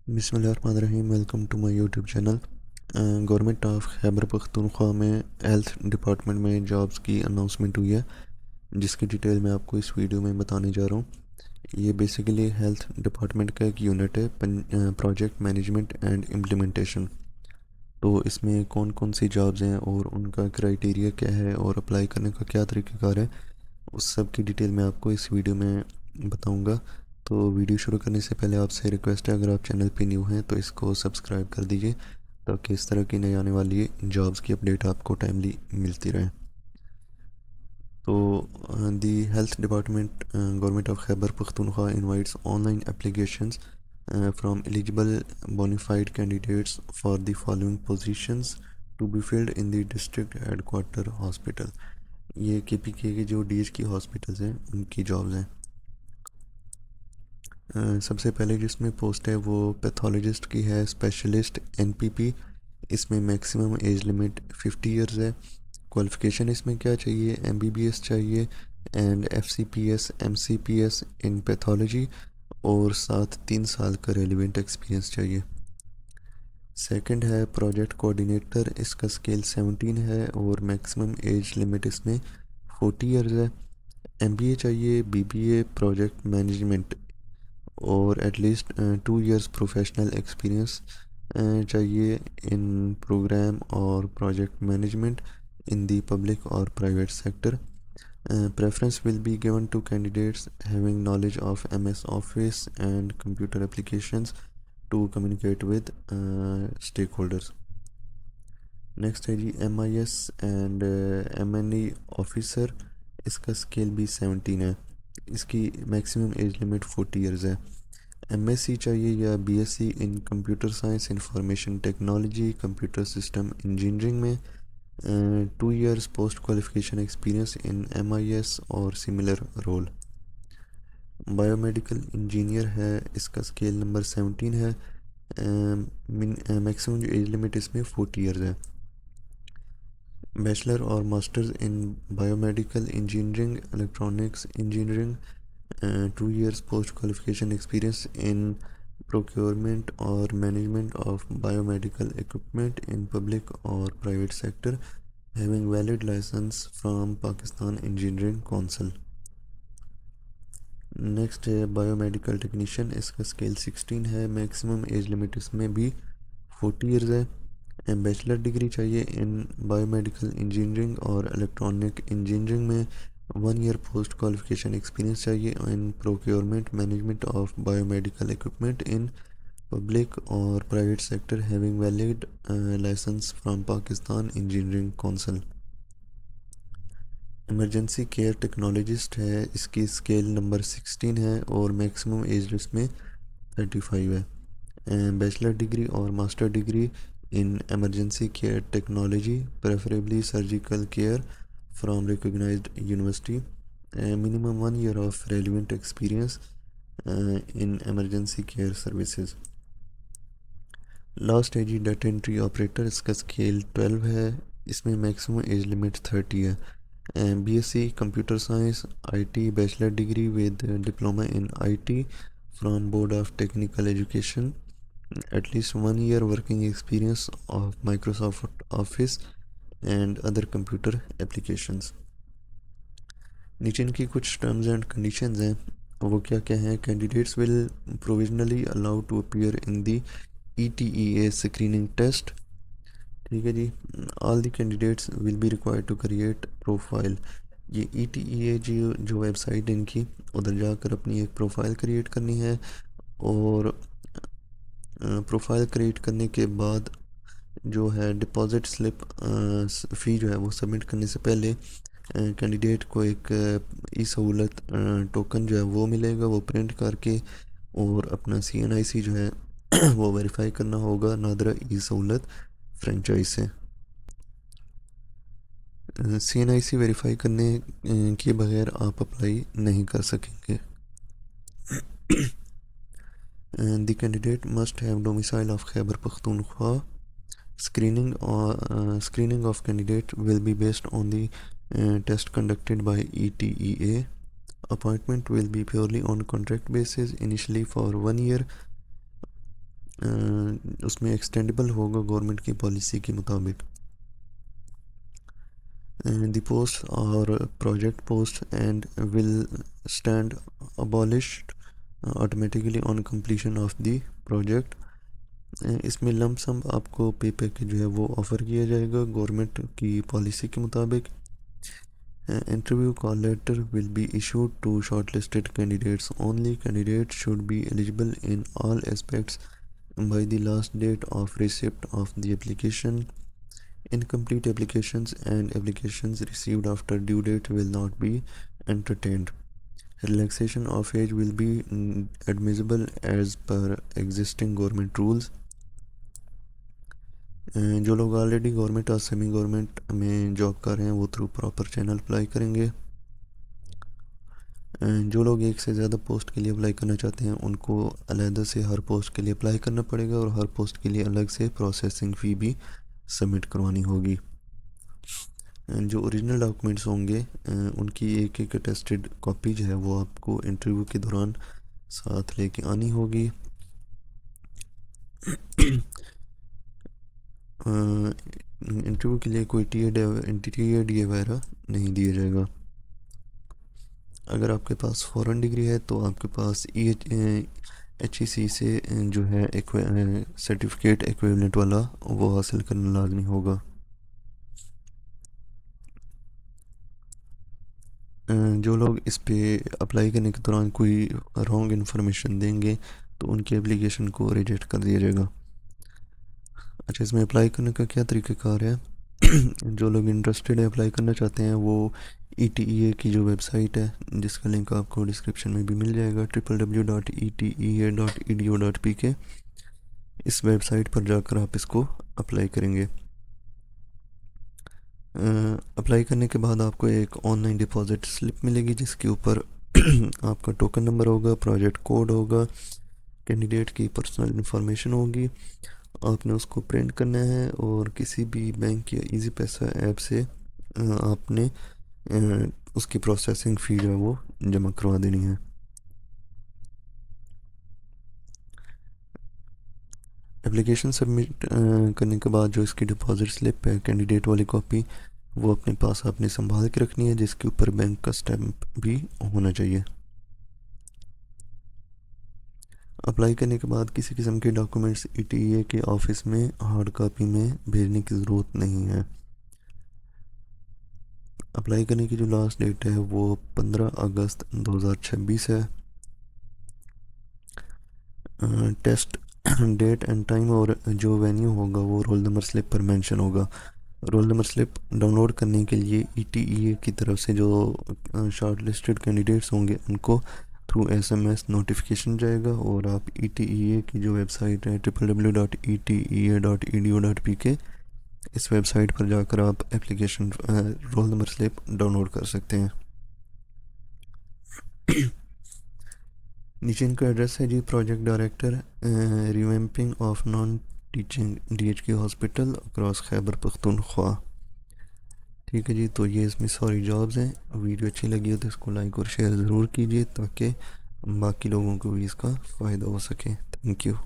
बिस्मिल्लाहिर्रहमानिर्रहीम। Welcome to my YouTube channel. Government of Khyber Pakhtunkhwa में health department में जॉब्स की अनाउंसमेंट हुई है, जिसकी डिटेल मैं आपको इस वीडियो में बताने जा रहा हूँ। ये बेसिकली हेल्थ डिपार्टमेंट का एक यूनिट है, प्रोजेक्ट मैनेजमेंट एंड इम्प्लीमेंटेशन। तो इसमें कौन कौन सी जॉब्स हैं और उनका क्राइटेरिया क्या है और अप्लाई करने का क्या तरीक़ाकार है, उस सब की डिटेल मैं आपको इस वीडियो में बताऊंगा। तो वीडियो शुरू करने से पहले आपसे रिक्वेस्ट है, अगर आप चैनल पे न्यू हैं तो इसको सब्सक्राइब कर दीजिए, ताकि इस तरह की नई आने वाली जॉब्स की अपडेट आपको टाइमली मिलती रहे। तो the health department government of Khyber Pakhtunkhwa invites online applications from eligible bona fide candidates for the following positions to be filled in the district headquarter hospital। ये KPK के जो DH की हॉस्पिटल्स हैं उनकी जॉब्स हैं। सबसे पहले जिसमें पोस्ट है वो पैथोलॉजिस्ट की है, स्पेशलिस्ट NPP। इसमें मैक्सिमम एज लिमिट 50 इयर्स है। क्वालिफ़िकेशन इसमें क्या चाहिए, MBBS चाहिए and FCPS MCPS in pathology, और साथ 3 साल का रेलिवेंट एक्सपीरियंस चाहिए। सेकंड है प्रोजेक्ट कोऑर्डिनेटर, इसका स्केल 17 है और मैक्सिमम एज लिमिट इसमें 40 इयर्स है। MBA चाहिए, BBA प्रोजेक्ट मैनेजमेंट, और एटलीस्ट 2 इयर्स प्रोफेशनल एक्सपीरियंस चाहिए इन प्रोग्राम और प्रोजेक्ट मैनेजमेंट इन दी पब्लिक और private sector. Preference will be given to candidates having knowledge of MS Office and computer applications to communicate with stakeholders। Next है जी MIS and MNE officer, इसका scale भी 17 है। इसकी maximum age limit 40 years है। MSc चाहिए या BSc इन computer science information technology computer system engineering में, 2 years post qualification experience इन MIS और सिमिलर रोल। बायोमेडिकल इंजीनियर है, इसका स्केल नंबर 17 है। मैक्सिमम जो एज लिमिट इसमें 40 इयर्स है। बैचलर और masters in biomedical engineering electronics engineering, 2 years post qualification experience in procurement और management of biomedical equipment in public और private sector, having valid licence from Pakistan engineering council. Next है biomedical technician, इसका scale 16 है। Maximum age limit इसमें भी 40 years है। Bachelor degree चाहिए in biomedical engineering और इलेक्ट्रॉनिक इंजीनियरिंग में, 1 ईयर पोस्ट क्वालिफिकेशन एक्सपीरियंस चाहिए in procurement management of biomedical equipment in public और private sector, having valid licence from Pakistan engineering council. Emergency care technologist है, इसकी scale number 16 है और maximum age इसमें 35 है। बैचलर डिग्री और master degree in emergency care technology, preferably surgical care from recognised university, minimum 1 year of relevant experience in emergency care services. Last है जी data entry operator, इसका scale 12 है। इसमें मैक्सिमम एज लिमिट 30 है। BSc computer science IT, bachelor degree with diploma in IT from board of technical education, at least 1 year working experience of Microsoft office and other computer applications. नीचे इनकी कुछ terms and conditions हैं, वो क्या क्या हैं। Candidates will provisionally allow to appear in the ETEA screening test. ठीक है जी। All the candidates will be required to create profile. ये ETEA जो वेबसाइट है इनकी, उधर जाकर अपनी एक प्रोफाइल क्रिएट करनी है, और प्रोफाइल क्रिएट करने के बाद जो है डिपॉजिट स्लिप फ़ी जो है वो सबमिट करने से पहले कैंडिडेट को एक ई सहूलत टोकन जो है वो मिलेगा, वो प्रिंट करके, और अपना CNIC जो है वो वेरीफाई करना होगा नादरा ई सहूलत फ्रेंचाइज से। CNIC वेरीफाई करने के बगैर आप अप्लाई नहीं कर सकेंगे। The candidate must have domicile of Khyber Pakhtunkhwa. Screening of candidate will be based on the test conducted by ETEA. Appointment will be purely on contract basis, initially for 1 year, उसमें extendable होगा government की policy के मुताबिक। The posts are project posts and will stand abolished automatically on completion of the project। इसमें lump sum आपको पे package जो है वो ऑफ़र किया जाएगा गवर्नमेंट की पॉलिसी के मुताबिक। Interview call letter will be issued to shortlisted candidates only। Candidates should be eligible in all aspects by the last date of receipt of the application। Incomplete applications and applications received after due date will not be entertained। Relaxation of age will be admissible as per existing government rules। जो लोग already government और semi government में job कर रहे हैं वो through proper channel apply करेंगे। जो लोग एक से ज़्यादा पोस्ट के लिए अप्लाई करना चाहते हैं उनको अलहदा से हर पोस्ट के लिए अप्लाई करना पड़ेगा और हर पोस्ट के लिए अलग से प्रोसेसिंग फ़ी भी सबमिट करवानी होगी। जो ओरिजिनल डॉक्यूमेंट्स होंगे उनकी एक एक अटेस्टेड कॉपी जो है वो आपको इंटरव्यू के दौरान साथ लेके आनी होगी। इंटरव्यू के लिए कोई टी ए वगैरह नहीं दिया जाएगा। अगर आपके पास फ़ॉरेन डिग्री है तो आपके पास HEC से जो है सर्टिफिकेट इक्विवेलेंट वाला वो हासिल करना लाजमी होगा। जो लोग इस पे अप्लाई करने के दौरान कोई रॉन्ग इन्फॉर्मेशन देंगे तो उनकी एप्लीकेशन को रिजेक्ट कर दिया जाएगा। अच्छा, इसमें अप्लाई करने का क्या तरीक़ाकार है? जो लोग इंटरेस्टेड है अप्लाई करना चाहते हैं वो ETEA की जो वेबसाइट है जिसका लिंक आपको डिस्क्रिप्शन में भी मिल जाएगा www.etea.edu.pk, इस वेबसाइट पर जाकर आप इसको अप्लाई करेंगे। अप्लाई करने के बाद आपको एक ऑनलाइन डिपॉजिट स्लिप मिलेगी जिसके ऊपर आपका टोकन नंबर होगा, प्रोजेक्ट कोड होगा, कैंडिडेट की पर्सनल इन्फॉर्मेशन होगी। आपने उसको प्रिंट करना है और किसी भी बैंक या इजी पैसा ऐप से आपने उसकी प्रोसेसिंग फ़ी जो है वो जमा करवा देनी है। एप्लीकेशन सबमिट करने के बाद जो इसकी डिपॉजिट स्लिप है कैंडिडेट वाली कॉपी वो अपने पास आपने संभाल के रखनी है जिसके ऊपर बैंक का स्टैम्प भी होना चाहिए। अप्लाई करने के बाद किसी किस्म के डॉक्यूमेंट्स ETEA के ऑफिस में हार्ड कॉपी में भेजने की ज़रूरत नहीं है। अप्लाई करने की जो लास्ट डेट है वो 15 अगस्त 2026 है। टेस्ट डेट एंड टाइम और जो वेन्यू होगा वो रोल नंबर स्लिप पर मेंशन होगा। रोल नंबर स्लिप डाउनलोड करने के लिए ETEA की तरफ से जो शॉर्ट लिस्टेड कैंडिडेट्स होंगे उनको थ्रू SMS नोटिफिकेशन जाएगा और आप ETEA की जो वेबसाइट है www.etea.edu.pk, इस वेबसाइट पर जाकर आप application roll number slip download कर सकते हैं। नीचे इनका एड्रेस है जी, project director revamping of non teaching DHK hospital across Khyber Pakhtunkhwa. ठीक है जी, तो ये इसमें सारी जॉब्स हैं। वीडियो अच्छी लगी हो तो इसको लाइक और शेयर ज़रूर कीजिए ताकि बाकी लोगों को भी इसका फ़ायदा हो सके। Thank you.